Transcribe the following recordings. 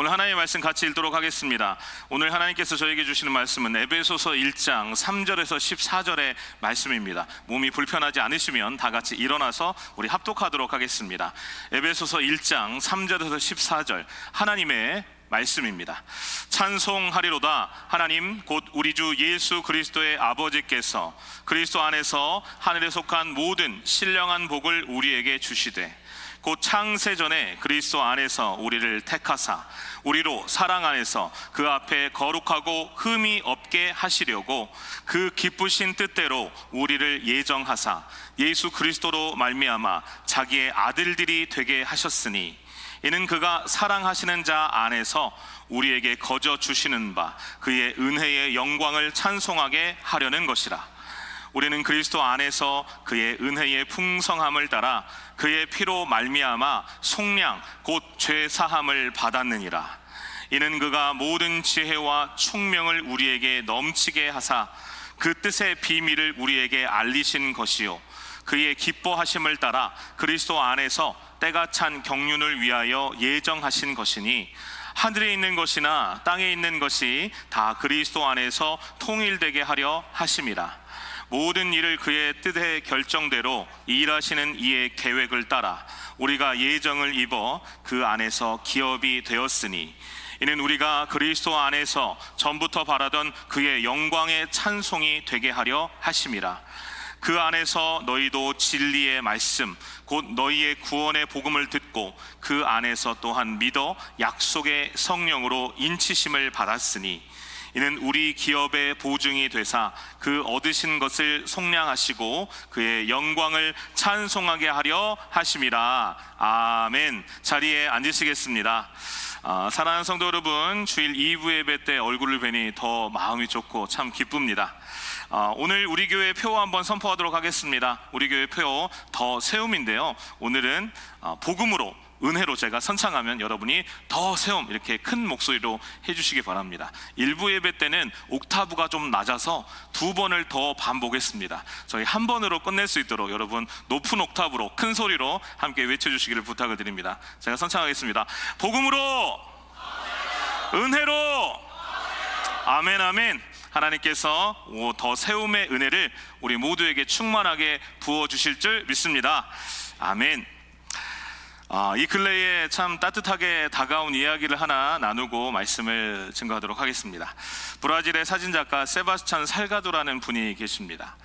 오늘 하나님의 말씀 같이 읽도록 하겠습니다. 오늘 하나님께서 저에게 주시는 말씀은 에베소서 1장 3절에서 14절의 말씀입니다. 몸이 불편하지 않으시면 다 같이 일어나서 우리 합독하도록 하겠습니다. 에베소서 1장 3절에서 14절 하나님의 말씀입니다. 찬송하리로다. 하나님 곧 우리 주 예수 그리스도의 아버지께서 그리스도 안에서 하늘에 속한 모든 신령한 복을 우리에게 주시되 곧 창세전에 그리스도 안에서 우리를 택하사 우리로 사랑 안에서 그 앞에 거룩하고 흠이 없게 하시려고 그 기쁘신 뜻대로 우리를 예정하사 예수 그리스도로 말미암아 자기의 아들들이 되게 하셨으니 이는 그가 사랑하시는 자 안에서 우리에게 거저 주시는 바 그의 은혜의 영광을 찬송하게 하려는 것이라. 우리는 그리스도 안에서 그의 은혜의 풍성함을 따라 그의 피로 말미암아 속량 곧 죄 사함을 받았느니라. 이는 그가 모든 지혜와 총명을 우리에게 넘치게 하사 그 뜻의 비밀을 우리에게 알리신 것이요 그의 기뻐하심을 따라 그리스도 안에서 때가 찬 경륜을 위하여 예정하신 것이니 하늘에 있는 것이나 땅에 있는 것이 다 그리스도 안에서 통일되게 하려 하심이라. 모든 일을 그의 뜻의 결정대로 일하시는 이의 계획을 따라 우리가 예정을 입어 그 안에서 기업이 되었으니 이는 우리가 그리스도 안에서 전부터 바라던 그의 영광의 찬송이 되게 하려 하심이라. 그 안에서 너희도 진리의 말씀 곧 너희의 구원의 복음을 듣고 그 안에서 또한 믿어 약속의 성령으로 인치심을 받았으니 이는 우리 기업의 보증이 되사 그 얻으신 것을 속량하시고 그의 영광을 찬송하게 하려 하심이라. 아멘. 자리에 앉으시겠습니다. 사랑하는 성도 여러분, 주일 2부 예배 때 얼굴을 뵈니 더 마음이 좋고 참 기쁩니다. 오늘 우리 교회 표 한번 선포하도록 하겠습니다. 우리 교회 표 더 세움인데요, 오늘은 복음으로 은혜로 제가 선창하면 여러분이 더 세움 이렇게 큰 목소리로 해주시기 바랍니다. 일부 예배 때는 옥타브가 좀 낮아서 2번을 더 반복했습니다. 저희 한 번으로 끝낼 수 있도록 여러분 높은 옥타브로 큰 소리로 함께 외쳐주시기를 부탁을 드립니다. 제가 선창하겠습니다. 복음으로 은혜로 아멘 아멘. 하나님께서 더 세움의 은혜를 우리 모두에게 충만하게 부어주실 줄 믿습니다. 아멘. 이 근래에 참 따뜻하게 다가온 이야기를 하나 나누고 말씀을 증거하도록 하겠습니다. 브라질의 사진작가 세바스찬 살가도라는 분이 계십니다.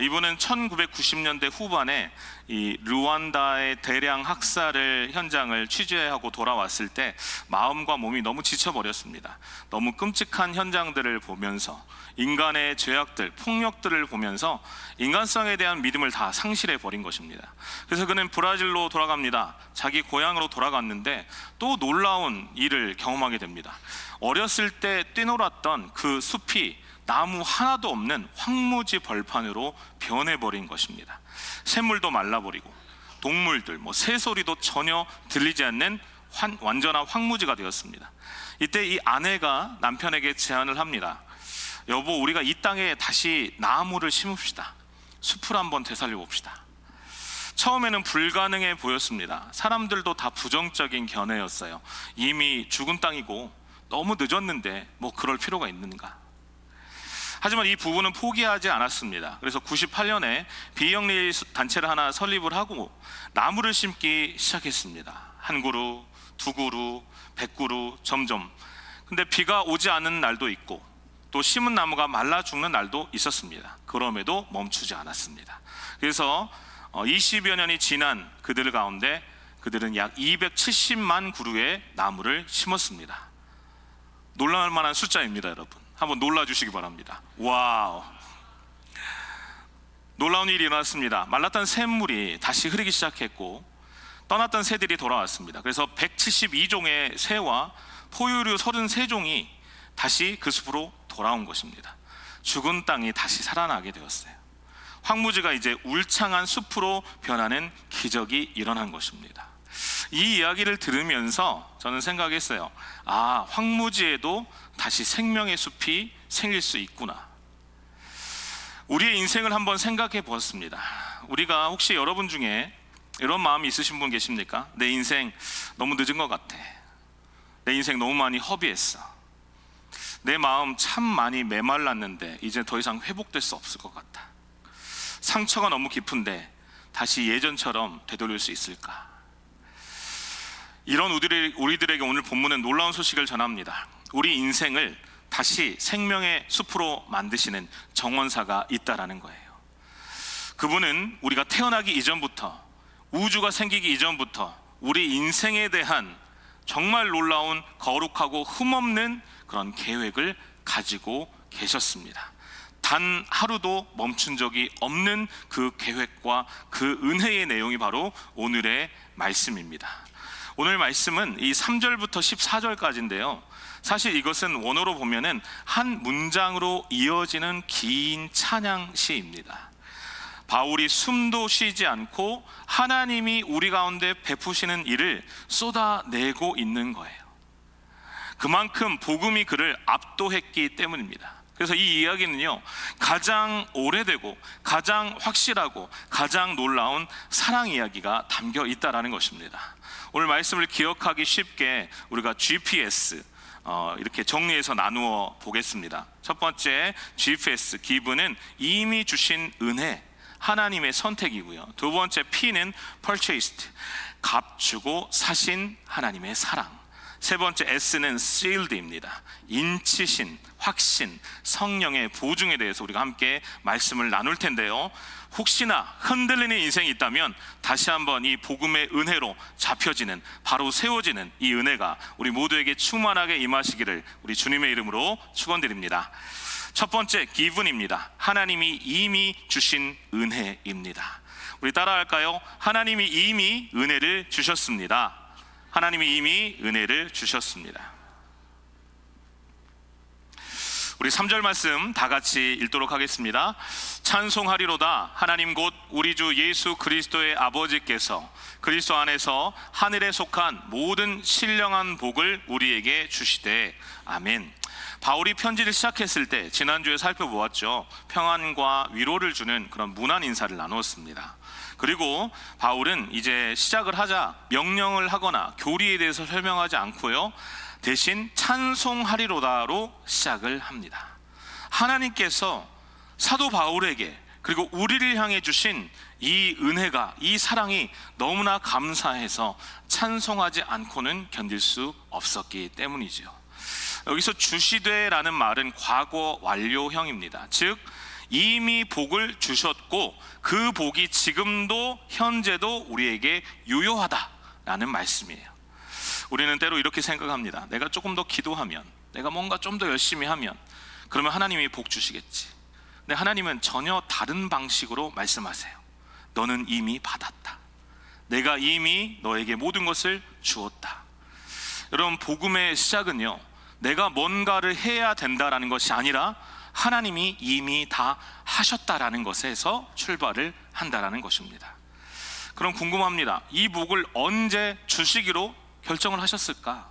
이분은 1990년대 후반에 이 루안다의 대량 학살을 현장을 취재하고 돌아왔을 때 마음과 몸이 너무 지쳐버렸습니다. 너무 끔찍한 현장들을 보면서 인간의 죄악들, 폭력들을 보면서 인간성에 대한 믿음을 다 상실해버린 것입니다. 그래서 그는 브라질로 돌아갑니다. 자기 고향으로 돌아갔는데 또 놀라운 일을 경험하게 됩니다. 어렸을 때 뛰놀았던 그 숲이 나무 하나도 없는 황무지 벌판으로 변해버린 것입니다. 샘물도 말라버리고 동물들, 새소리도 전혀 들리지 않는 완전한 황무지가 되었습니다. 이때 이 아내가 남편에게 제안을 합니다. 여보, 우리가 이 땅에 다시 나무를 심읍시다. 숲을 한번 되살려 봅시다. 처음에는 불가능해 보였습니다. 사람들도 다 부정적인 견해였어요. 이미 죽은 땅이고 너무 늦었는데 그럴 필요가 있는가. 하지만 이 부부는 포기하지 않았습니다. 그래서 98년에 비영리 단체를 하나 설립을 하고 나무를 심기 시작했습니다. 한 그루, 2그루, 100그루 점점. 근데 비가 오지 않는 날도 있고 또 심은 나무가 말라 죽는 날도 있었습니다. 그럼에도 멈추지 않았습니다. 그래서 20여 년이 지난 그들 가운데 그들은 약 270만 그루의 나무를 심었습니다. 놀랄 만한 숫자입니다, 여러분. 한번 놀라주시기 바랍니다. 와우. 놀라운 일이 일어났습니다. 말랐던 샘물이 다시 흐르기 시작했고 떠났던 새들이 돌아왔습니다. 그래서 172종의 새와 포유류 33종이 다시 그 숲으로 돌아온 것입니다. 죽은 땅이 다시 살아나게 되었어요. 황무지가 이제 울창한 숲으로 변하는 기적이 일어난 것입니다. 이 이야기를 들으면서 저는 생각했어요. 황무지에도 다시 생명의 숲이 생길 수 있구나. 우리의 인생을 한번 생각해 보았습니다. 우리가 혹시 여러분 중에 이런 마음이 있으신 분 계십니까? 내 인생 너무 늦은 것 같아. 내 내 인생 너무 많이 허비했어. 내 마음 참 많이 메말랐는데 이제 더 이상 회복될 수 없을 것 같아. 상처가 너무 깊은데 다시 예전처럼 되돌릴 수 있을까? 이런 우리들에게 오늘 본문은 놀라운 소식을 전합니다. 우리 인생을 다시 생명의 숲으로 만드시는 정원사가 있다라는 거예요. 그분은 우리가 태어나기 이전부터, 우주가 생기기 이전부터 우리 인생에 대한 정말 놀라운 거룩하고 흠없는 그런 계획을 가지고 계셨습니다. 단 하루도 멈춘 적이 없는 그 계획과 그 은혜의 내용이 바로 오늘의 말씀입니다. 오늘 말씀은 이 3절부터 14절까지인데요. 사실 이것은 원어로 보면은 한 문장으로 이어지는 긴 찬양시입니다. 바울이 숨도 쉬지 않고 하나님이 우리 가운데 베푸시는 일을 쏟아내고 있는 거예요. 그만큼 복음이 그를 압도했기 때문입니다. 그래서 이 이야기는요, 가장 오래되고 가장 확실하고 가장 놀라운 사랑 이야기가 담겨 있다라는 것입니다. 오늘 말씀을 기억하기 쉽게 우리가 GPS 이렇게 정리해서 나누어 보겠습니다. 첫 번째 GPS, 기브는 이미 주신 은혜, 하나님의 선택이고요. 두 번째 P는 purchased, 값 주고 사신 하나님의 사랑. 세 번째 S는 sealed입니다. 인치신, 확신, 성령의 보증에 대해서 우리가 함께 말씀을 나눌 텐데요. 혹시나 흔들리는 인생이 있다면 다시 한번 이 복음의 은혜로 잡혀지는, 바로 세워지는 이 은혜가 우리 모두에게 충만하게 임하시기를 우리 주님의 이름으로 축원드립니다. 첫 번째 given입니다. 하나님이 이미 주신 은혜입니다. 우리 따라할까요? 하나님이 이미 은혜를 주셨습니다. 하나님이 이미 은혜를 주셨습니다. 우리 3절 말씀 다 같이 읽도록 하겠습니다. 찬송하리로다. 하나님 곧 우리 주 예수 그리스도의 아버지께서 그리스도 안에서 하늘에 속한 모든 신령한 복을 우리에게 주시되. 아멘. 바울이 편지를 시작했을 때 지난주에 살펴보았죠. 평안과 위로를 주는 그런 문안 인사를 나누었습니다. 그리고 바울은 이제 시작을 하자 명령을 하거나 교리에 대해서 설명하지 않고요, 대신 찬송하리로다로 시작을 합니다. 하나님께서 사도 바울에게 그리고 우리를 향해 주신 이 은혜가, 이 사랑이 너무나 감사해서 찬송하지 않고는 견딜 수 없었기 때문이죠. 여기서 주시되라는 말은 과거 완료형입니다. 즉 이미 복을 주셨고 그 복이 지금도 현재도 우리에게 유효하다라는 말씀이에요. 우리는 때로 이렇게 생각합니다. 내가 조금 더 기도하면, 내가 뭔가 좀 더 열심히 하면 그러면 하나님이 복 주시겠지. 근데 하나님은 전혀 다른 방식으로 말씀하세요. 너는 이미 받았다. 내가 이미 너에게 모든 것을 주었다. 여러분, 복음의 시작은요, 내가 뭔가를 해야 된다라는 것이 아니라 하나님이 이미 다 하셨다라는 것에서 출발을 한다라는 것입니다. 그럼 궁금합니다. 이 복을 언제 주시기로 결정을 하셨을까?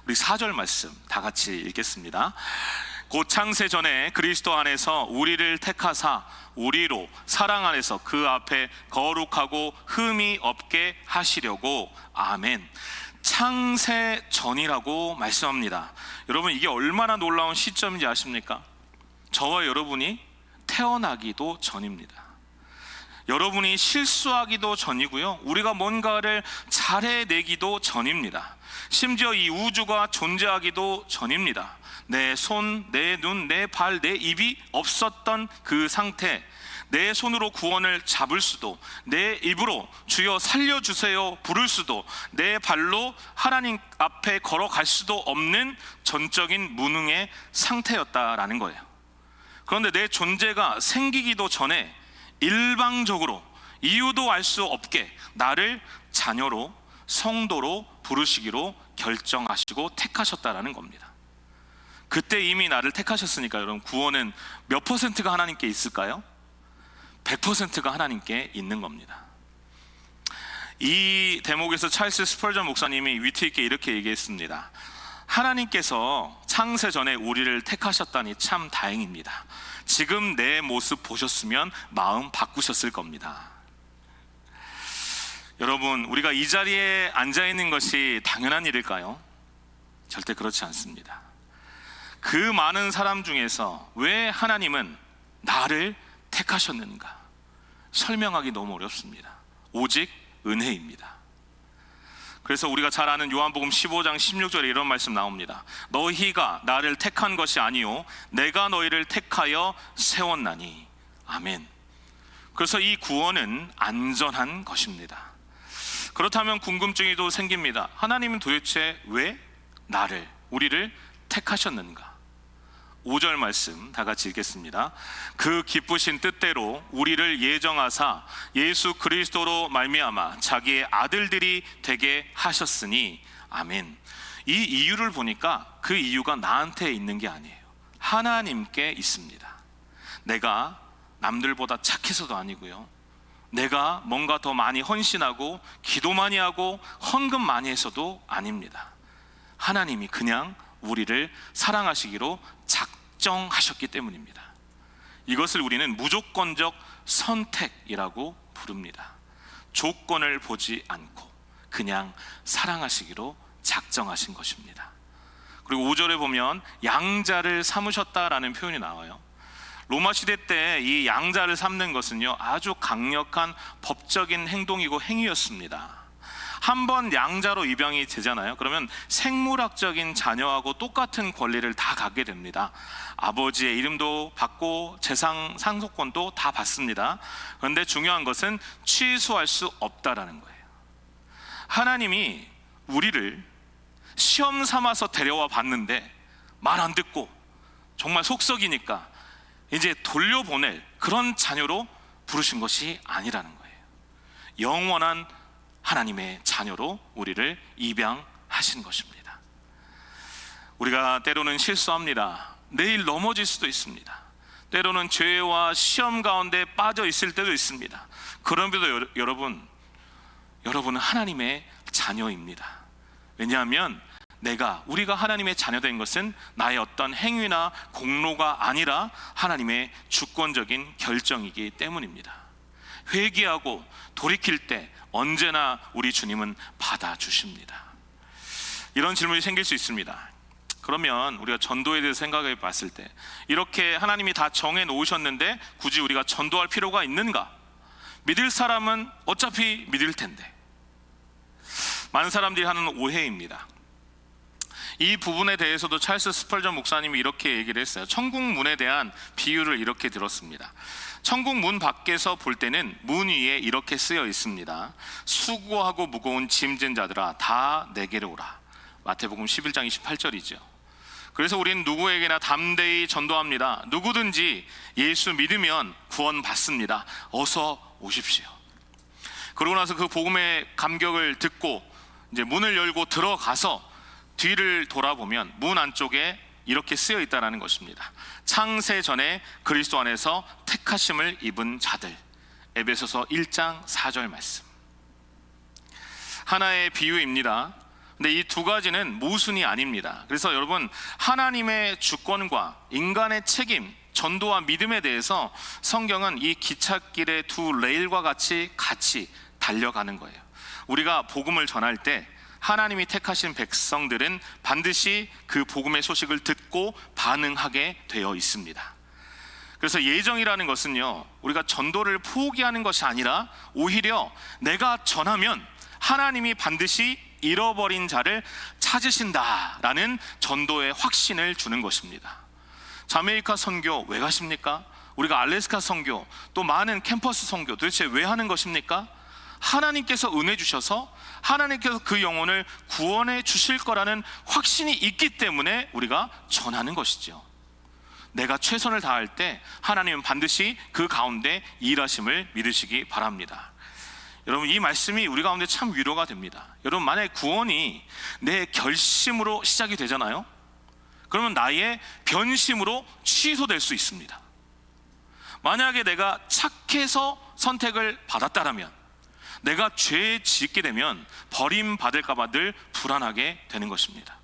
우리 4절 말씀 다 같이 읽겠습니다. 곧 창세 전에 그리스도 안에서 우리를 택하사 우리로 사랑 안에서 그 앞에 거룩하고 흠이 없게 하시려고. 아멘. 창세 전이라고 말씀합니다. 여러분, 이게 얼마나 놀라운 시점인지 아십니까? 저와 여러분이 태어나기도 전입니다. 여러분이 실수하기도 전이고요, 우리가 뭔가를 잘해내기도 전입니다. 심지어 이 우주가 존재하기도 전입니다. 내 손, 내 눈, 내 발, 내 입이 없었던 그 상태, 내 손으로 구원을 잡을 수도, 내 입으로 주여 살려주세요 부를 수도, 내 발로 하나님 앞에 걸어갈 수도 없는 전적인 무능의 상태였다라는 거예요. 그런데 내 존재가 생기기도 전에 일방적으로 이유도 알 수 없게 나를 자녀로, 성도로 부르시기로 결정하시고 택하셨다라는 겁니다. 그때 이미 나를 택하셨으니까 여러분, 구원은 몇 퍼센트가 하나님께 있을까요? 100%가 하나님께 있는 겁니다. 이 대목에서 찰스 스펄전 목사님이 위트 있게 이렇게 얘기했습니다. 하나님께서 창세 전에 우리를 택하셨다니 참 다행입니다. 지금 내 모습 보셨으면 마음 바꾸셨을 겁니다. 여러분, 우리가 이 자리에 앉아 있는 것이 당연한 일일까요? 절대 그렇지 않습니다. 그 많은 사람 중에서 왜 하나님은 나를 택하셨는가? 설명하기 너무 어렵습니다. 오직 은혜입니다. 그래서 우리가 잘 아는 요한복음 15장 16절에 이런 말씀 나옵니다. 너희가 나를 택한 것이 아니요 내가 너희를 택하여 세웠나니. 아멘. 그래서 이 구원은 안전한 것입니다. 그렇다면 궁금증이 또 생깁니다. 하나님은 도대체 왜 우리를 택하셨는가? 5절 말씀 다 같이 읽겠습니다. 그 기쁘신 뜻대로 우리를 예정하사 예수 그리스도로 말미암아 자기의 아들들이 되게 하셨으니. 아멘. 이 이유를 보니까 그 이유가 나한테 있는 게 아니에요. 하나님께 있습니다. 내가 남들보다 착해서도 아니고요, 내가 뭔가 더 많이 헌신하고 기도 많이 하고 헌금 많이 해서도 아닙니다. 하나님이 그냥 우리를 사랑하시기로 작정하셨기 때문입니다. 이것을 우리는 무조건적 선택이라고 부릅니다. 조건을 보지 않고 그냥 사랑하시기로 작정하신 것입니다. 그리고 5절에 보면 양자를 삼으셨다라는 표현이 나와요. 로마 시대 때 이 양자를 삼는 것은요, 아주 강력한 법적인 행동이고 행위였습니다. 한번 양자로 입양이 되잖아요. 그러면 생물학적인 자녀하고 똑같은 권리를 다 갖게 됩니다. 아버지의 이름도 받고 재산 상속권도 다 받습니다. 그런데 중요한 것은 취소할 수 없다라는 거예요. 하나님이 우리를 시험 삼아서 데려와 봤는데 말 안 듣고 정말 속썩이니까 이제 돌려보낼 그런 자녀로 부르신 것이 아니라는 거예요. 영원한 하나님의 자녀로 우리를 입양하신 것입니다. 우리가 때로는 실수합니다. 내일 넘어질 수도 있습니다. 때로는 죄와 시험 가운데 빠져 있을 때도 있습니다. 그럼에도 여러분은 하나님의 자녀입니다. 왜냐하면 우리가 하나님의 자녀된 것은 나의 어떤 행위나 공로가 아니라 하나님의 주권적인 결정이기 때문입니다. 회개하고 돌이킬 때 언제나 우리 주님은 받아주십니다. 이런 질문이 생길 수 있습니다. 그러면 우리가 전도에 대해서 생각해 봤을 때 이렇게 하나님이 다 정해 놓으셨는데 굳이 우리가 전도할 필요가 있는가? 믿을 사람은 어차피 믿을 텐데. 많은 사람들이 하는 오해입니다. 이 부분에 대해서도 찰스 스펄전 목사님이 이렇게 얘기를 했어요. 천국 문에 대한 비유를 이렇게 들었습니다. 천국 문 밖에서 볼 때는 문 위에 이렇게 쓰여 있습니다. 수고하고 무거운 짐진 자들아 다 내게로 오라. 마태복음 11장 28절이죠. 그래서 우리는 누구에게나 담대히 전도합니다. 누구든지 예수 믿으면 구원 받습니다. 어서 오십시오. 그러고 나서 그 복음의 감격을 듣고 이제 문을 열고 들어가서 뒤를 돌아보면 문 안쪽에 이렇게 쓰여 있다는 것입니다. 창세 전에 그리스도 안에서 택하심을 입은 자들. 에베소서 1장 4절 말씀. 하나의 비유입니다. 근데 이 두 가지는 모순이 아닙니다. 그래서 여러분, 하나님의 주권과 인간의 책임, 전도와 믿음에 대해서 성경은 이 기찻길의 두 레일과 같이 달려가는 거예요. 우리가 복음을 전할 때 하나님이 택하신 백성들은 반드시 그 복음의 소식을 듣고 반응하게 되어 있습니다. 그래서 예정이라는 것은요, 우리가 전도를 포기하는 것이 아니라 오히려 내가 전하면 하나님이 반드시 잃어버린 자를 찾으신다라는 전도의 확신을 주는 것입니다. 자메이카 선교 왜 가십니까? 우리가 알래스카 선교, 또 많은 캠퍼스 선교 도대체 왜 하는 것입니까? 하나님께서 은혜 주셔서 하나님께서 그 영혼을 구원해 주실 거라는 확신이 있기 때문에 우리가 전하는 것이죠. 내가 최선을 다할 때 하나님은 반드시 그 가운데 일하심을 믿으시기 바랍니다. 여러분, 이 말씀이 우리 가운데 참 위로가 됩니다. 여러분, 만약에 구원이 내 결심으로 시작이 되잖아요. 그러면 나의 변심으로 취소될 수 있습니다. 만약에 내가 착해서 선택을 받았다라면, 내가 죄 짓게 되면 버림받을까 봐 늘 불안하게 되는 것입니다.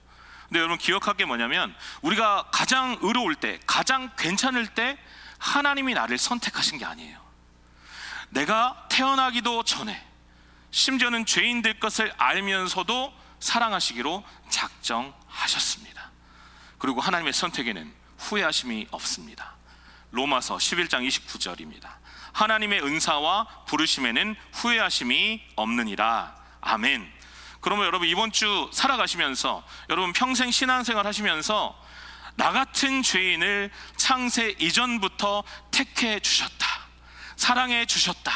근데 여러분, 기억할 게 뭐냐면, 우리가 가장 의로울 때, 가장 괜찮을 때 하나님이 나를 선택하신 게 아니에요. 내가 태어나기도 전에, 심지어는 죄인 될 것을 알면서도 사랑하시기로 작정하셨습니다. 그리고 하나님의 선택에는 후회하심이 없습니다. 로마서 11장 29절입니다. 하나님의 은사와 부르심에는 후회하심이 없느니라. 아멘. 그러면 여러분, 이번 주 살아가시면서, 여러분 평생 신앙생활 하시면서 나 같은 죄인을 창세 이전부터 택해 주셨다, 사랑해 주셨다,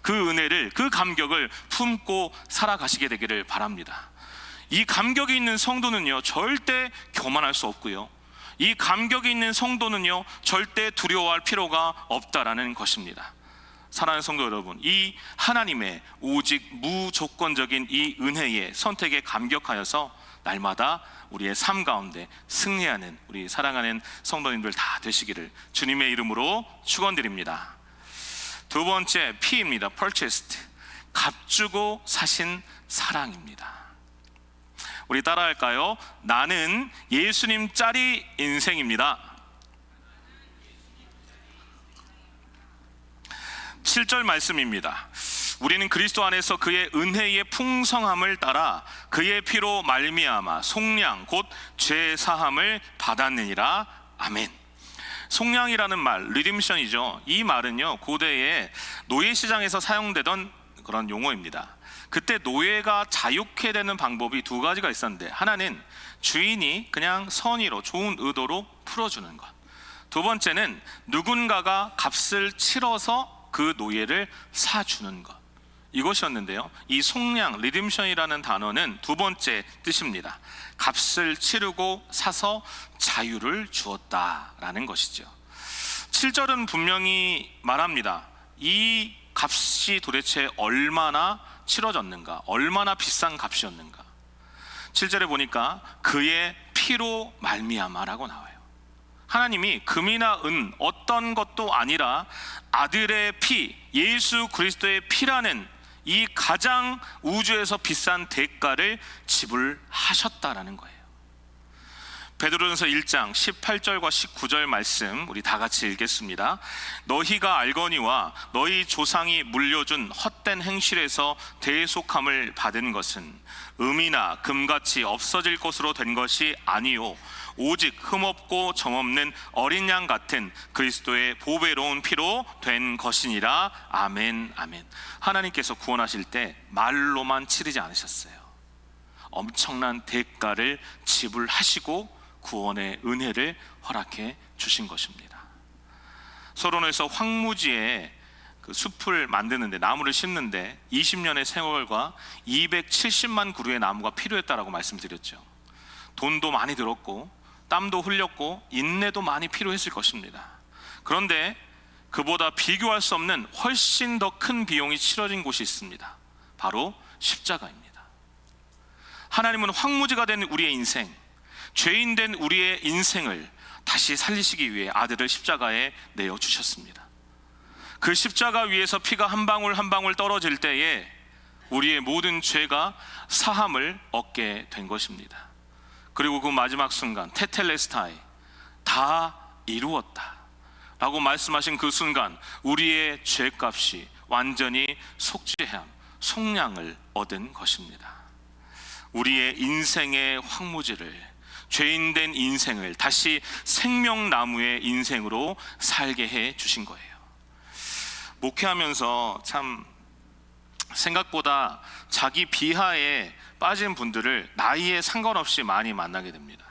그 은혜를, 그 감격을 품고 살아가시게 되기를 바랍니다. 이 감격이 있는 성도는요, 절대 교만할 수 없고요, 이 감격이 있는 성도는요, 절대 두려워할 필요가 없다라는 것입니다. 사랑하는 성도 여러분, 이 하나님의 오직 무조건적인 이 은혜의 선택에 감격하여서 날마다 우리의 삶 가운데 승리하는 우리 사랑하는 성도님들 다 되시기를 주님의 이름으로 축원드립니다. 두 번째 P입니다. Purchased. 값주고 사신 사랑입니다. 우리 따라할까요? 나는 예수님 짜리 인생입니다. 7절 말씀입니다. 우리는 그리스도 안에서 그의 은혜의 풍성함을 따라 그의 피로 말미암아 속량 곧 죄 사함을 받았느니라. 아멘. 속량이라는 말, 리딤션이죠. 이 말은요, 고대에 노예 시장에서 사용되던 그런 용어입니다. 그때 노예가 자유케 되는 방법이 두 가지가 있었는데, 하나는 주인이 그냥 선의로 좋은 의도로 풀어주는 것, 두 번째는 누군가가 값을 치러서 그 노예를 사주는 것, 이것이었는데요, 이 속량, 리딤션이라는 단어는 두 번째 뜻입니다. 값을 치르고 사서 자유를 주었다라는 것이죠. 7절은 분명히 말합니다. 이 값이 도대체 얼마나 치러졌는가, 얼마나 비싼 값이었는가. 7절에 보니까 그의 피로 말미암아라고 나와요. 하나님이 금이나 은 어떤 것도 아니라 아들의 피, 예수 그리스도의 피라는 이 가장 우주에서 비싼 대가를 지불하셨다라는 거예요. 베드로전서 1장 18절과 19절 말씀 우리 다 같이 읽겠습니다. 너희가 알거니와 너희 조상이 물려준 헛된 행실에서 대속함을 받은 것은 음이나 금같이 없어질 것으로 된 것이 아니요 오직 흠없고 점없는 어린 양 같은 그리스도의 보배로운 피로 된 것이니라. 아멘. 아멘. 하나님께서 구원하실 때 말로만 치르지 않으셨어요. 엄청난 대가를 지불하시고 구원의 은혜를 허락해 주신 것입니다. 서론에서 황무지에 그 숲을 만드는데, 나무를 심는데 20년의 세월과 270만 그루의 나무가 필요했다라고 말씀드렸죠. 돈도 많이 들었고 땀도 흘렸고 인내도 많이 필요했을 것입니다. 그런데 그보다 비교할 수 없는 훨씬 더 큰 비용이 치러진 곳이 있습니다. 바로 십자가입니다. 하나님은 황무지가 된 우리의 인생, 죄인 된 우리의 인생을 다시 살리시기 위해 아들을 십자가에 내어주셨습니다. 그 십자가 위에서 피가 한 방울 한 방울 떨어질 때에 우리의 모든 죄가 사함을 얻게 된 것입니다. 그리고 그 마지막 순간 테텔레스타이, 다 이루었다 라고 말씀하신 그 순간 우리의 죄값이 완전히 속죄함, 속량을 얻은 것입니다. 우리의 인생의 황무지를, 죄인된 인생을 다시 생명나무의 인생으로 살게 해 주신 거예요. 목회하면서 참 생각보다 자기 비하에 빠진 분들을 나이에 상관없이 많이 만나게 됩니다.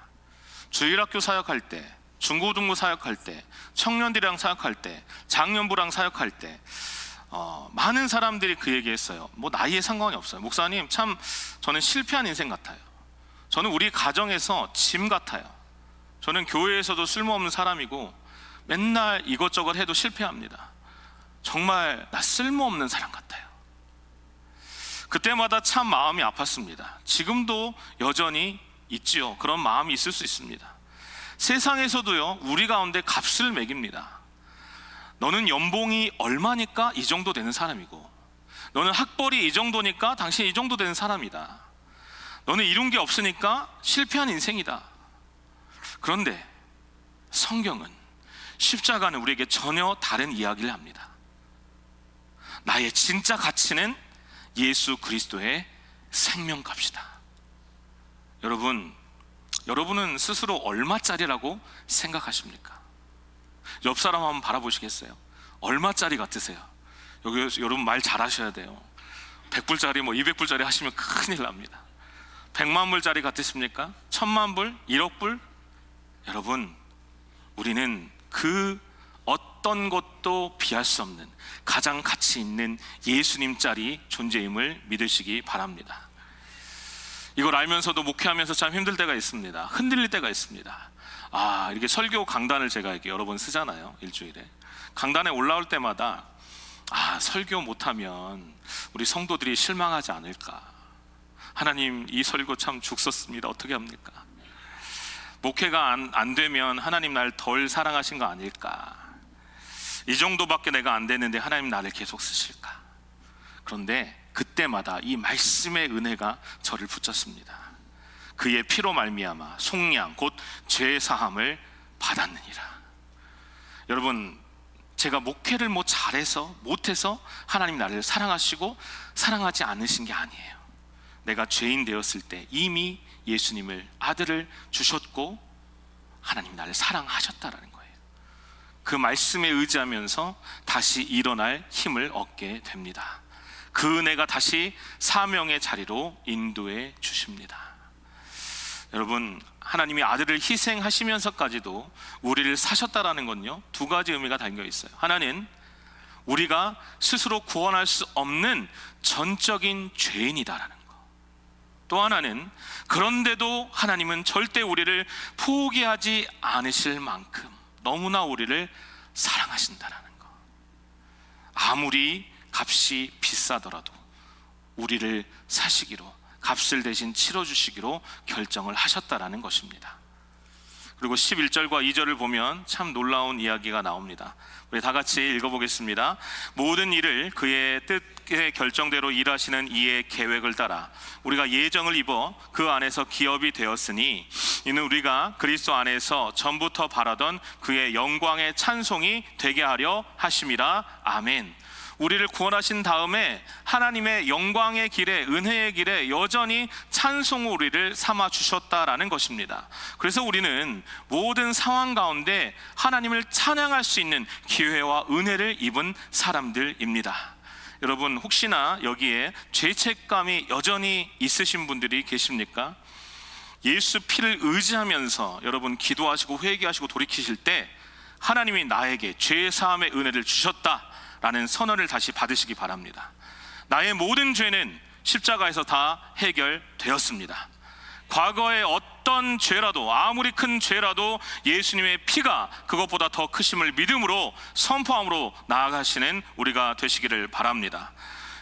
주일학교 사역할 때, 중고등부 사역할 때, 청년들이랑 사역할 때, 장년부랑 사역할 때 많은 사람들이 그 얘기했어요. 뭐 나이에 상관이 없어요. 목사님, 참 저는 실패한 인생 같아요. 저는 우리 가정에서 짐 같아요. 저는 교회에서도 쓸모없는 사람이고 맨날 이것저것 해도 실패합니다. 정말 나 쓸모없는 사람 같아요. 그때마다 참 마음이 아팠습니다. 지금도 여전히 있지요. 그런 마음이 있을 수 있습니다. 세상에서도요, 우리 가운데 값을 매깁니다. 너는 연봉이 얼마니까 이 정도 되는 사람이고, 너는 학벌이 이 정도니까 당신 이 정도 되는 사람이다. 너는 이룬 게 없으니까 실패한 인생이다. 그런데 성경은, 십자가는 우리에게 전혀 다른 이야기를 합니다. 나의 진짜 가치는 예수 그리스도의 생명값이다. 여러분은 스스로 얼마짜리라고 생각하십니까? 옆 사람 한번 바라보시겠어요? 얼마짜리 같으세요? 여기 여러분 말 잘하셔야 돼요. 100불짜리 200불짜리 하시면 큰일 납니다. 100만 불짜리 같으십니까? 1000만 불? 1억 불? 여러분, 우리는 그 어떤 것도 비할 수 없는 가장 가치 있는 예수님짜리 존재임을 믿으시기 바랍니다. 이걸 알면서도 목회하면서 참 힘들 때가 있습니다. 흔들릴 때가 있습니다. 이렇게 설교 강단을 제가 이렇게 여러 번 쓰잖아요, 일주일에. 강단에 올라올 때마다 설교 못하면 우리 성도들이 실망하지 않을까. 하나님, 이 설교 참 죽었습니다. 어떻게 합니까? 목회가 안 되면 하나님 날 덜 사랑하신 거 아닐까? 이 정도밖에 내가 안 되는데 하나님 나를 계속 쓰실까? 그런데 그때마다 이 말씀의 은혜가 저를 붙잡습니다. 그의 피로 말미암아 속량 곧 죄 사함을 받았느니라. 여러분, 제가 목회를 잘해서 못해서 하나님 나를 사랑하시고 사랑하지 않으신 게 아니에요. 내가 죄인 되었을 때 이미 예수님을 아들을 주셨고 하나님 나를 사랑하셨다라는 거예요. 그 말씀에 의지하면서 다시 일어날 힘을 얻게 됩니다. 그 은혜가 다시 사명의 자리로 인도해 주십니다. 여러분, 하나님이 아들을 희생하시면서까지도 우리를 사셨다라는 건요, 두 가지 의미가 담겨 있어요. 하나는 우리가 스스로 구원할 수 없는 전적인 죄인이다라는 거. 또 하나는 그런데도 하나님은 절대 우리를 포기하지 않으실 만큼 너무나 우리를 사랑하신다라는 거. 아무리 값이 비싸더라도 우리를 사시기로, 값을 대신 치러주시기로 결정을 하셨다라는 것입니다. 그리고 11절과 2절을 보면 참 놀라운 이야기가 나옵니다. 우리 다 같이 읽어보겠습니다. 모든 일을 그의 뜻의 결정대로 일하시는 이의 계획을 따라 우리가 예정을 입어 그 안에서 기업이 되었으니 이는 우리가 그리스도 안에서 전부터 바라던 그의 영광의 찬송이 되게 하려 하심이라. 아멘. 우리를 구원하신 다음에 하나님의 영광의 길에, 은혜의 길에 여전히 찬송으로 우리를 삼아 주셨다라는 것입니다. 그래서 우리는 모든 상황 가운데 하나님을 찬양할 수 있는 기회와 은혜를 입은 사람들입니다. 여러분, 혹시나 여기에 죄책감이 여전히 있으신 분들이 계십니까? 예수 피를 의지하면서 여러분 기도하시고 회개하시고 돌이키실 때 하나님이 나에게 죄 사함의 은혜를 주셨다 라는 선언을 다시 받으시기 바랍니다. 나의 모든 죄는 십자가에서 다 해결되었습니다. 과거의 어떤 죄라도, 아무리 큰 죄라도 예수님의 피가 그것보다 더 크심을 믿음으로 선포함으로 나아가시는 우리가 되시기를 바랍니다.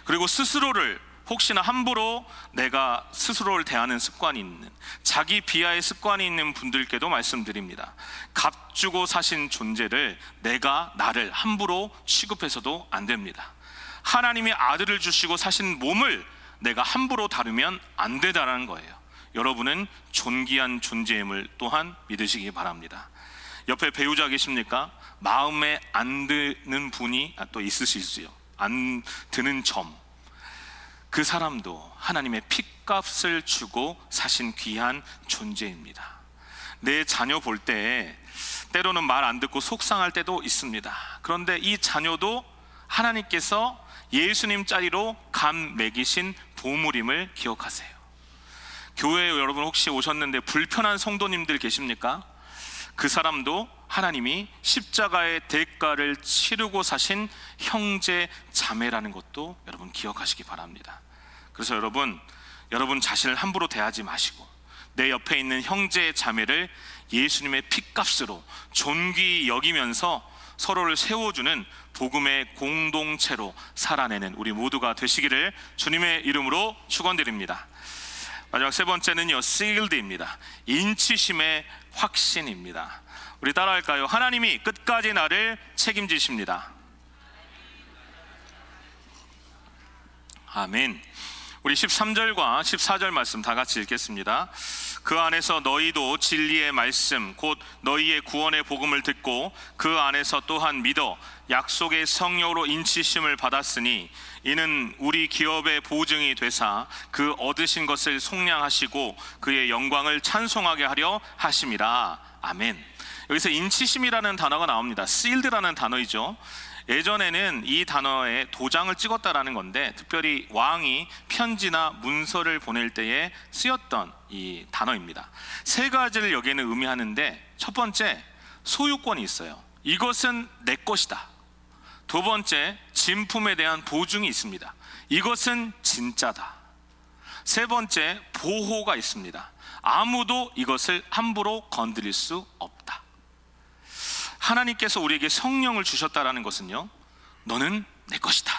그리고 스스로를 혹시나 함부로 내가 스스로를 대하는 습관이 있는, 자기 비하의 습관이 있는 분들께도 말씀드립니다. 값주고 사신 존재를 내가 나를 함부로 취급해서도 안 됩니다. 하나님의 아들을 주시고 사신 몸을 내가 함부로 다루면 안 되다라는 거예요. 여러분은 존귀한 존재임을 또한 믿으시기 바랍니다. 옆에 배우자 계십니까? 마음에 안 드는 분이 또 있으시지요. 안 드는 점, 그 사람도 하나님의 핏값을 주고 사신 귀한 존재입니다. 내 자녀 볼 때 때로는 말 안 듣고 속상할 때도 있습니다. 그런데 이 자녀도 하나님께서 예수님 자리로 감 매기신 보물임을 기억하세요. 교회에 여러분 혹시 오셨는데 불편한 성도님들 계십니까? 그 사람도 하나님이 십자가의 대가를 치르고 사신 형제 자매라는 것도 여러분 기억하시기 바랍니다. 그래서 여러분 자신을 함부로 대하지 마시고 내 옆에 있는 형제 자매를 예수님의 핏값으로 존귀히 여기면서 서로를 세워주는 복음의 공동체로 살아내는 우리 모두가 되시기를 주님의 이름으로 축원드립니다. 마지막 세 번째는요, sealed입니다. 인치심의 확신입니다. 우리 따라할까요? 하나님이 끝까지 나를 책임지십니다. 아멘. 우리 13절과 14절 말씀 다 같이 읽겠습니다. 그 안에서 너희도 진리의 말씀 곧 너희의 구원의 복음을 듣고 그 안에서 또한 믿어 약속의 성령으로 인치심을 받았으니 이는 우리 기업의 보증이 되사 그 얻으신 것을 속량하시고 그의 영광을 찬송하게 하려 하심이라. 아멘. 여기서 인치심이라는 단어가 나옵니다. sealed라는 단어이죠. 예전에는 이 단어에 도장을 찍었다라는 건데, 특별히 왕이 편지나 문서를 보낼 때에 쓰였던 이 단어입니다. 세 가지를 여기에는 의미하는데, 첫 번째, 소유권이 있어요. 이것은 내 것이다. 두 번째, 진품에 대한 보증이 있습니다. 이것은 진짜다. 세 번째, 보호가 있습니다. 아무도 이것을 함부로 건드릴 수 없다. 하나님께서 우리에게 성령을 주셨다라는 것은요, 너는 내 것이다,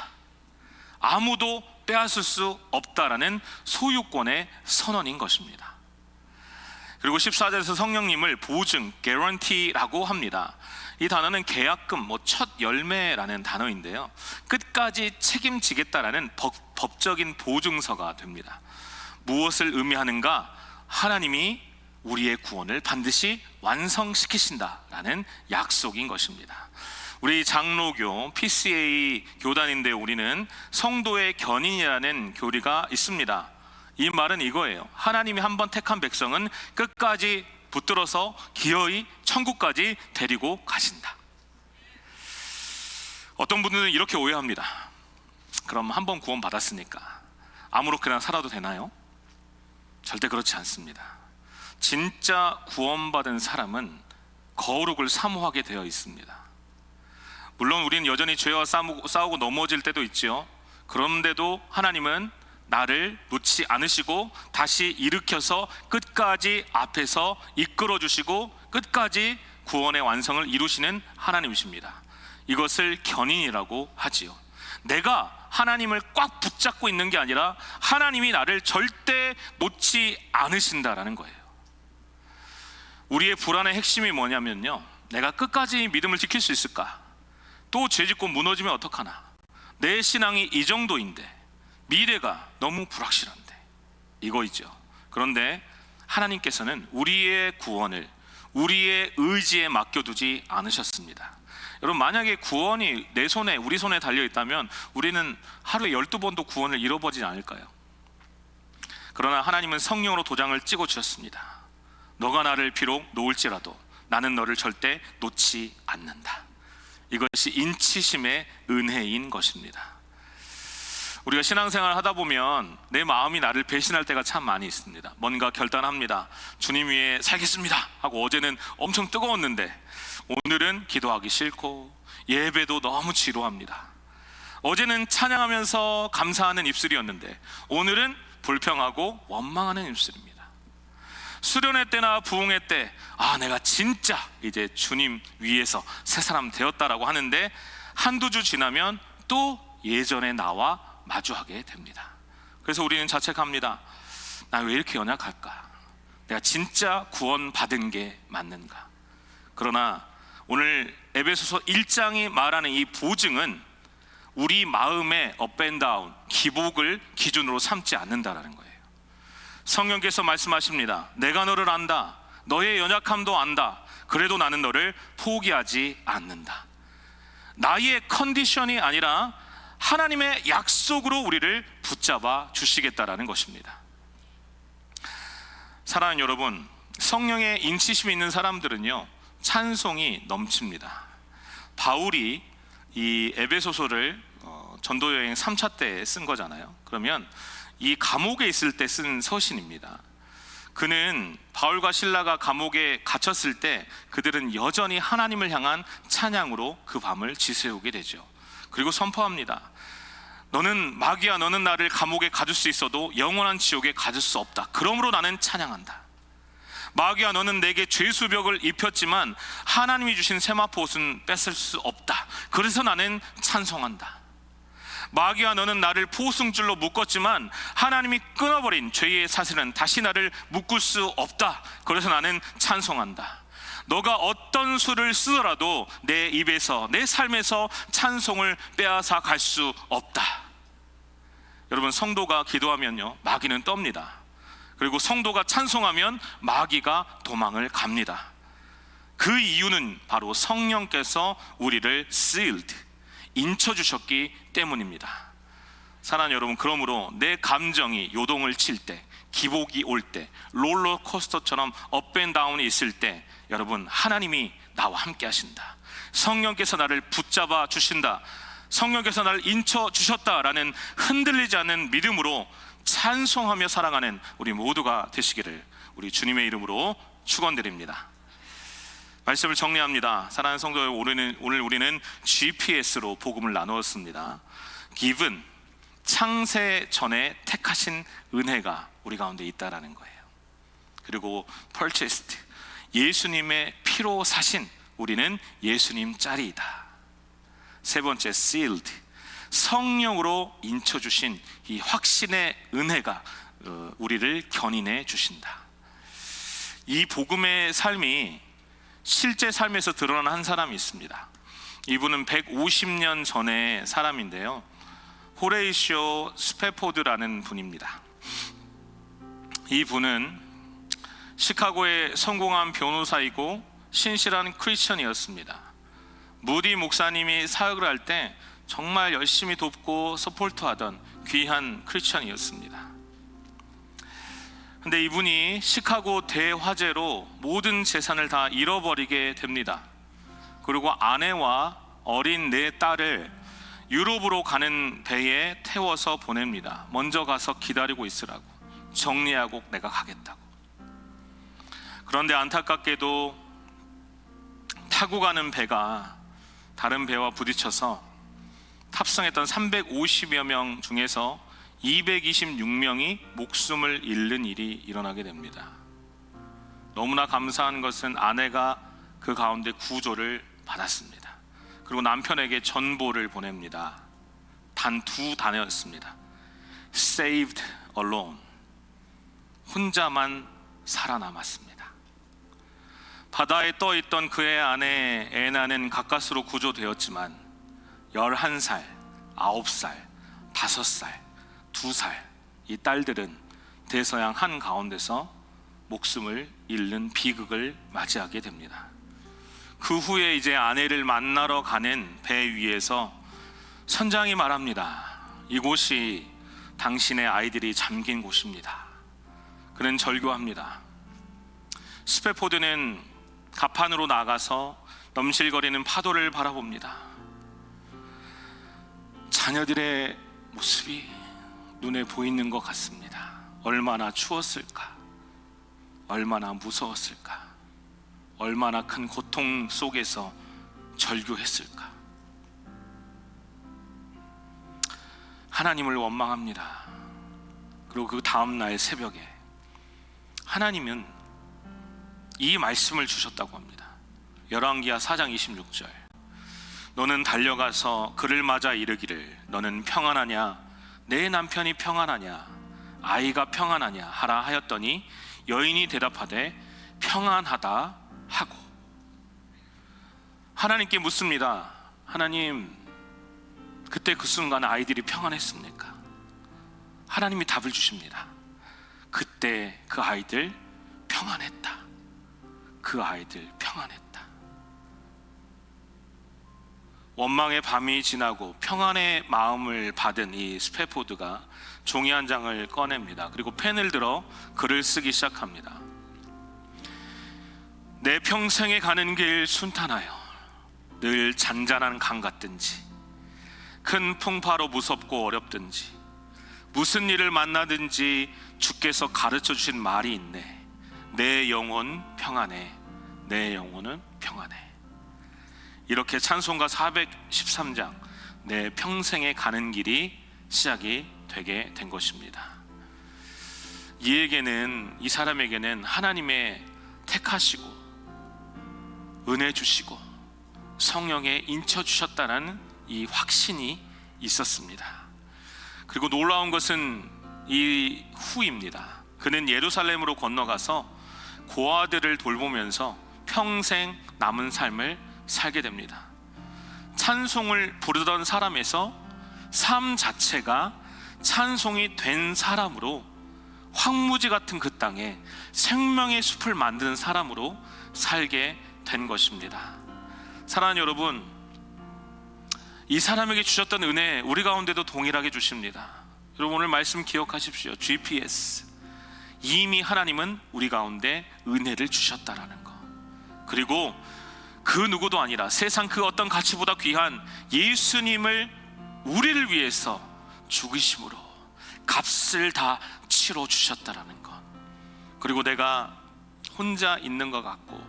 아무도 빼앗을 수 없다라는 소유권의 선언인 것입니다. 그리고 14절에서 성령님을 보증, guarantee라고 합니다. 이 단어는 계약금, 첫 열매라는 단어인데요, 끝까지 책임지겠다라는 법적인 보증서가 됩니다. 무엇을 의미하는가? 하나님이 우리의 구원을 반드시 완성시키신다라는 약속인 것입니다. 우리 장로교 PCA 교단인데 우리는 성도의 견인이라는 교리가 있습니다. 이 말은 이거예요. 하나님이 한번 택한 백성은 끝까지 붙들어서 기어이 천국까지 데리고 가신다. 어떤 분들은 이렇게 오해합니다. 그럼 한번 구원 받았으니까 아무렇게나 살아도 되나요? 절대 그렇지 않습니다. 진짜 구원받은 사람은 거룩을 사모하게 되어 있습니다. 물론 우리는 여전히 죄와 싸우고 넘어질 때도 있죠. 그런데도 하나님은 나를 놓지 않으시고 다시 일으켜서 끝까지 앞에서 이끌어 주시고 끝까지 구원의 완성을 이루시는 하나님이십니다. 이것을 견인이라고 하지요. 내가 하나님을 꽉 붙잡고 있는 게 아니라 하나님이 나를 절대 놓지 않으신다라는 거예요. 우리의 불안의 핵심이 뭐냐면요, 내가 끝까지 믿음을 지킬 수 있을까? 또 죄짓고 무너지면 어떡하나? 내 신앙이 이 정도인데, 미래가 너무 불확실한데, 이거이죠. 그런데 하나님께서는 우리의 구원을 우리의 의지에 맡겨두지 않으셨습니다. 여러분, 만약에 구원이 내 손에, 우리 손에 달려있다면 우리는 하루에 12번도 구원을 잃어버리지 않을까요? 그러나 하나님은 성령으로 도장을 찍어주셨습니다. 너가 나를 비록 놓을지라도 나는 너를 절대 놓지 않는다. 이것이 인치심의 은혜인 것입니다. 우리가 신앙생활을 하다 보면 내 마음이 나를 배신할 때가 참 많이 있습니다. 뭔가 결단합니다. 주님 위해 살겠습니다 하고 어제는 엄청 뜨거웠는데 오늘은 기도하기 싫고 예배도 너무 지루합니다. 어제는 찬양하면서 감사하는 입술이었는데 오늘은 불평하고 원망하는 입술입니다. 수련회 때나 부흥회 때 내가 진짜 이제 주님 위에서 새 사람 되었다라고 하는데 한두 주 지나면 또 예전의 나와 마주하게 됩니다. 그래서 우리는 자책합니다. 나 왜 이렇게 연약할까? 내가 진짜 구원 받은 게 맞는가? 그러나 오늘 에베소서 1장이 말하는 이 보증은 우리 마음의 업 앤 다운, 기복을 기준으로 삼지 않는다라는 거예요. 성령께서 말씀하십니다. 내가 너를 안다. 너의 연약함도 안다. 그래도 나는 너를 포기하지 않는다. 나의 컨디션이 아니라 하나님의 약속으로 우리를 붙잡아 주시겠다라는 것입니다. 사랑하는 여러분, 성령의 인치심이 있는 사람들은요, 찬송이 넘칩니다. 바울이 이 에베소서를 전도여행 3차 때 쓴 거잖아요. 그러면 이 감옥에 있을 때 쓴 서신입니다. 그는 바울과 실라가 감옥에 갇혔을 때 그들은 여전히 하나님을 향한 찬양으로 그 밤을 지새우게 되죠. 그리고 선포합니다. 너는 마귀야, 너는 나를 감옥에 가둘 수 있어도 영원한 지옥에 가둘 수 없다. 그러므로 나는 찬양한다. 마귀야, 너는 내게 죄수벽을 입혔지만 하나님이 주신 세마포 옷은 뺏을 수 없다. 그래서 나는 찬송한다. 마귀야, 너는 나를 포승줄로 묶었지만 하나님이 끊어버린 죄의 사슬은 다시 나를 묶을 수 없다. 그래서 나는 찬송한다. 너가 어떤 수를 쓰더라도 내 입에서, 내 삶에서 찬송을 빼앗아 갈 수 없다. 여러분, 성도가 기도하면요, 마귀는 떱니다. 그리고 성도가 찬송하면 마귀가 도망을 갑니다. 그 이유는 바로 성령께서 우리를 sealed, 인쳐주셨기 때문입니다. 사랑하는 여러분, 그러므로 내 감정이 요동을 칠 때, 기복이 올 때, 롤러코스터처럼 업앤다운이 있을 때, 여러분, 하나님이 나와 함께 하신다, 성령께서 나를 붙잡아 주신다, 성령께서 나를 인쳐 주셨다라는 흔들리지 않는 믿음으로 찬송하며 살아가는 우리 모두가 되시기를 우리 주님의 이름으로 축원드립니다. 말씀을 정리합니다. 사랑하는 성도 여러분, 오늘 우리는 GPS로 복음을 나누었습니다. given, 창세 전에 택하신 은혜가 우리 가운데 있다라는 거예요. 그리고 purchased, 예수님의 피로 사신 우리는 예수님 짤이다. 세 번째, sealed, 성령으로 인쳐주신 이 확신의 은혜가 우리를 견인해 주신다. 이 복음의 삶이 실제 삶에서 드러난 한 사람이 있습니다. 이분은 150년 전의 사람인데요, 호레이시오 스페포드라는 분입니다. 이 분은 시카고의 성공한 변호사이고 신실한 크리스천이었습니다. 무디 목사님이 사역을 할 때 정말 열심히 돕고 서포트하던 귀한 크리스천이었습니다. 근데 이분이 시카고 대화재로 모든 재산을 다 잃어버리게 됩니다. 그리고 아내와 어린 네 딸을 유럽으로 가는 배에 태워서 보냅니다. 먼저 가서 기다리고 있으라고, 정리하고 내가 가겠다고. 그런데 안타깝게도 타고 가는 배가 다른 배와 부딪혀서 탑승했던 350여 명 중에서 226명이 목숨을 잃는 일이 일어나게 됩니다. 너무나 감사한 것은 아내가 그 가운데 구조를 받았습니다. 그리고 남편에게 전보를 보냅니다. 단 2단어였습니다. Saved alone, 혼자만 살아남았습니다. 바다에 떠있던 그의 아내 애나는 가까스로 구조되었지만 11살, 9살, 5살, 2살 이 딸들은 대서양 한가운데서 목숨을 잃는 비극을 맞이하게 됩니다. 그 후에 이제 아내를 만나러 가는 배 위에서 선장이 말합니다. 이곳이 당신의 아이들이 잠긴 곳입니다. 그는 절규합니다. 스페포드는 갑판으로 나가서 넘실거리는 파도를 바라봅니다. 자녀들의 모습이 눈에 보이는 것 같습니다. 얼마나 추웠을까, 얼마나 무서웠을까, 얼마나 큰 고통 속에서 절규했을까. 하나님을 원망합니다. 그리고 그 다음날 새벽에 하나님은 이 말씀을 주셨다고 합니다. 열왕기하 4장 26절, 너는 달려가서 그를 맞아 이르기를 너는 평안하냐, 내 남편이 평안하냐, 아이가 평안하냐 하라 하였더니 여인이 대답하되 평안하다 하고. 하나님께 묻습니다. 하나님, 그때 그 순간 아이들이 평안했습니까? 하나님이 답을 주십니다. 그때 그 아이들 평안했다. 그 아이들 평안했다. 원망의 밤이 지나고 평안의 마음을 받은 이 스페포드가 종이 한 장을 꺼냅니다. 그리고 펜을 들어 글을 쓰기 시작합니다. 내 평생에 가는 길 순탄하여 늘 잔잔한 강 같든지 큰 풍파로 무섭고 어렵든지 무슨 일을 만나든지 주께서 가르쳐 주신 말이 있네. 내 영혼 평안해. 내 영혼은 평안해. 이렇게 찬송가 413장, 내 평생에 가는 길이 시작이 되게 된 것입니다. 이 사람에게는 하나님의 택하시고 은혜 주시고 성령에 인쳐 주셨다는 이 확신이 있었습니다. 그리고 놀라운 것은 이 후입니다. 그는 예루살렘으로 건너가서 고아들을 돌보면서 평생 남은 삶을 살게 됩니다. 찬송을 부르던 사람에서 삶 자체가 찬송이 된 사람으로 황무지 같은 그 땅에 생명의 숲을 만드는 사람으로 살게 된 것입니다. 사랑하는 여러분, 이 사람에게 주셨던 은혜 우리 가운데도 동일하게 주십니다. 여러분, 오늘 말씀 기억하십시오. GPS, 이미 하나님은 우리 가운데 은혜를 주셨다라는 거. 그리고 그 누구도 아니라 세상 그 어떤 가치보다 귀한 예수님을 우리를 위해서 죽으심으로 값을 다 치러 주셨다라는 것. 그리고 내가 혼자 있는 것 같고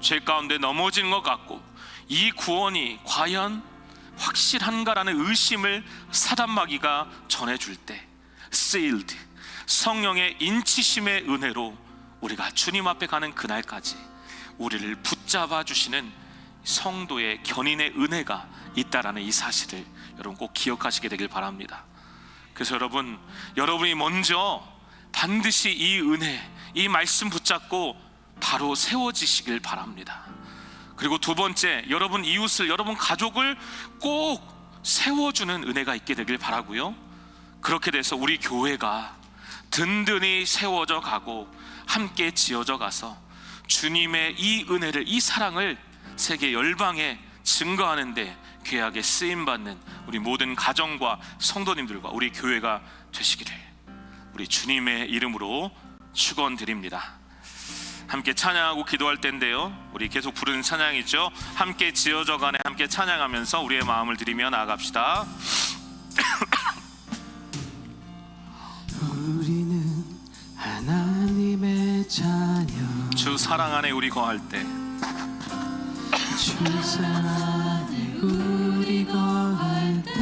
죄 가운데 넘어지는 것 같고 이 구원이 과연 확실한가라는 의심을 사단마귀가 전해줄 때 sealed, 성령의 인치심의 은혜로 우리가 주님 앞에 가는 그날까지 우리를 붙잡아 주시는 성도의 견인의 은혜가 있다라는 이 사실을 여러분 꼭 기억하시게 되길 바랍니다. 그래서 여러분이 먼저 반드시 이 은혜, 이 말씀 붙잡고 바로 세워지시길 바랍니다. 그리고 두 번째, 여러분 이웃을, 여러분 가족을 꼭 세워주는 은혜가 있게 되길 바라고요. 그렇게 돼서 우리 교회가 든든히 세워져 가고 함께 지어져 가서 주님의 이 은혜를, 이 사랑을 세계 열방에 증거하는데 귀하게 쓰임받는 우리 모든 가정과 성도님들과 우리 교회가 되시기를 우리 주님의 이름으로 축원드립니다. 함께 찬양하고 기도할 때인데요, 우리 계속 부르는 찬양이죠. 함께 지어져가네 함께 찬양하면서 우리의 마음을 드리며 나아갑시다. 우리는 하나님의 자녀, 주 사랑 안에 우리 거할 때, 주 사랑 안에 우리 거할 때,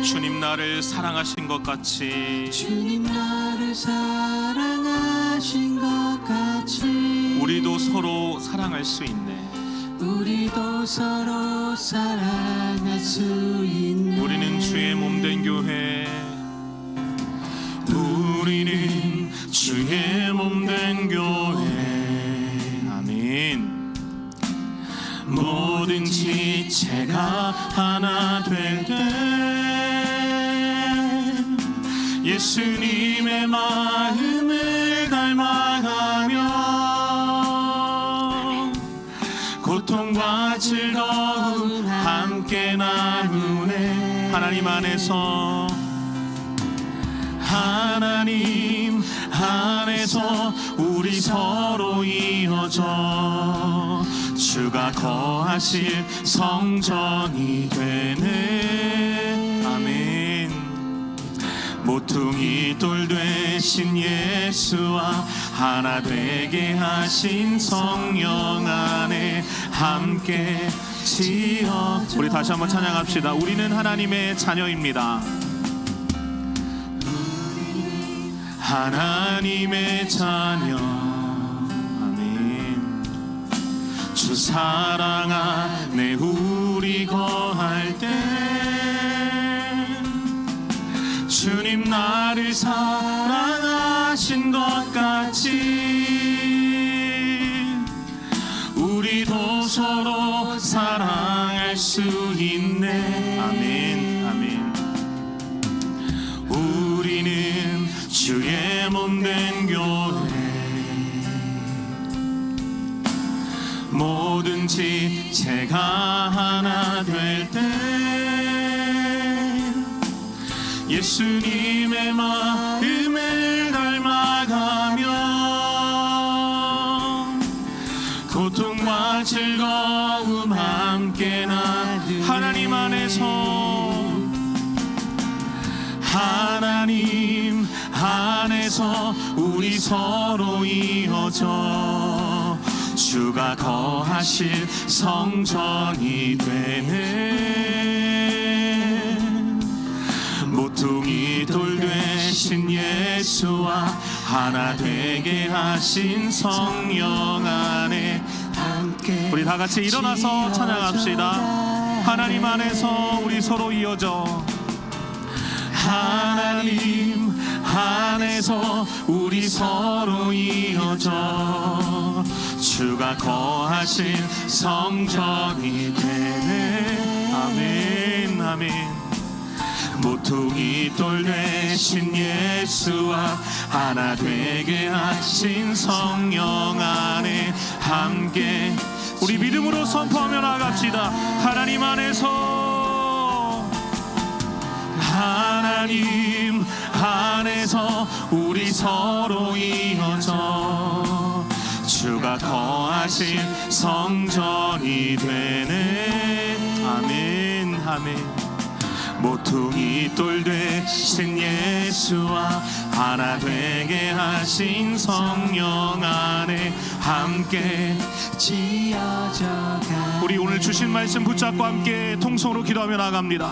주님 나를 사랑하신 것 같이, 주님 나를 사랑하신 것 같이 우리도 서로 사랑할 수 있네. 우리도 서로 사랑할 수 있네. 우리는 주의 몸된 교회, 우리는 주의 몸된 교회. 아멘. 모든 지체가 하나 될 때 예수님의 마음을 닮아가며 고통과 즐거움 함께 나누네. 하나님 안에서, 하나님 안에서 우리 서로 이어져 주가 거하실 성전이 되네. 아멘. 모퉁이 돌 되신 예수와 하나 되게 하신 성령 안에 함께 지어져. 우리 다시 한번 찬양합시다. 우리는 하나님의 자녀입니다. 하나님의 자녀. 아멘. 주 사랑 안에 우리 거할 때 주님 나를 사랑하신 것 같이 우리도 서로 사랑할 수 있네. 아멘. 아멘. 우리는 주의 몸된 교회, 모든 지체가 하나 될 때 예수님의 마음을 닮아가며 고통과 즐거움 함께 나누네. 하나님 안에서, 하나님 안에서 우리 서로 이어져 주가 거하실 성전이 되네. 모퉁이 돌 되신 예수와 하나 되게 하신 성령 안에 함께. 우리 다 같이 일어나서 찬양합시다. 하나님 안에서 우리 서로 이어져, 하나님 안에서 우리 서로 이어져 주가 거하실 성전이 되네. 아멘. 아멘. 모퉁이 돌 되신 예수와 하나 되게 하신 성령 안에 함께 우리 믿음으로 선포하며 나갑시다. 하나님 안에서 하나님 안에서 우리 서로 이어져 주가 거하신 성전이 되네. 아멘 아멘. 모퉁이 돌 되신 예수와 하나 되게 하신 성령 안에 함께 지어져 가. 우리 오늘 주신 말씀 붙잡고 함께 통성으로 기도하며 나갑니다.